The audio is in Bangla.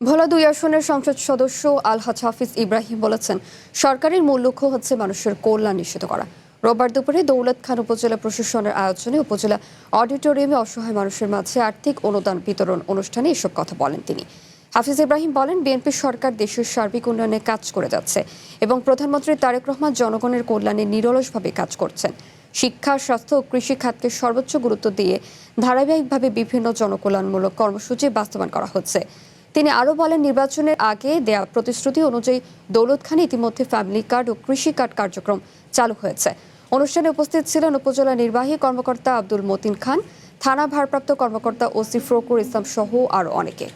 ভোলা ২ আসনের সংসদ সদস্য আলহাজ হাফিজ ইব্রাহিম বলেছেন, সরকারের মূল লক্ষ্য হচ্ছে মানুষের কল্যাণ নিশ্চিত করা। রোববার দুপুরে দৌলত খান উপজেলা প্রশাসনের আয়োজনে উপজেলা অডিটোরিয়ামে অসহায় মানুষের মাঝে আর্থিক অনুদান বিতরণ অনুষ্ঠানে এসব কথা বলেন তিনি। হাফিজ ইব্রাহিম বলেন, বিএনপি সরকার দেশের সার্বিক উন্নয়নে কাজ করে যাচ্ছে এবং প্রধানমন্ত্রী তারেক রহমান জনগণের কল্যাণে নিরলসভাবে কাজ করছেন। শিক্ষা, স্বাস্থ্য ও কৃষি খাতকে সর্বোচ্চ গুরুত্ব দিয়ে ধারাবাহিকভাবে বিভিন্ন জনকল্যাণমূলক কর্মসূচি বাস্তবায়ন করা হচ্ছে। তিনি আরও বলেন, নির্বাচনের আগে দেয়া প্রতিশ্রুতি অনুযায়ী দৌলতখানে ইতিমধ্যে ফ্যামিলি কার্ড ও কৃষি কার্ড কার্যক্রম চালু হয়েছে। অনুষ্ঠানে উপস্থিত ছিলেন উপজেলা নির্বাহী কর্মকর্তা আব্দুল মতিন খান, থানা ভারপ্রাপ্ত কর্মকর্তা ওসি ফখরুল ইসলাম সহ আরও অনেকে।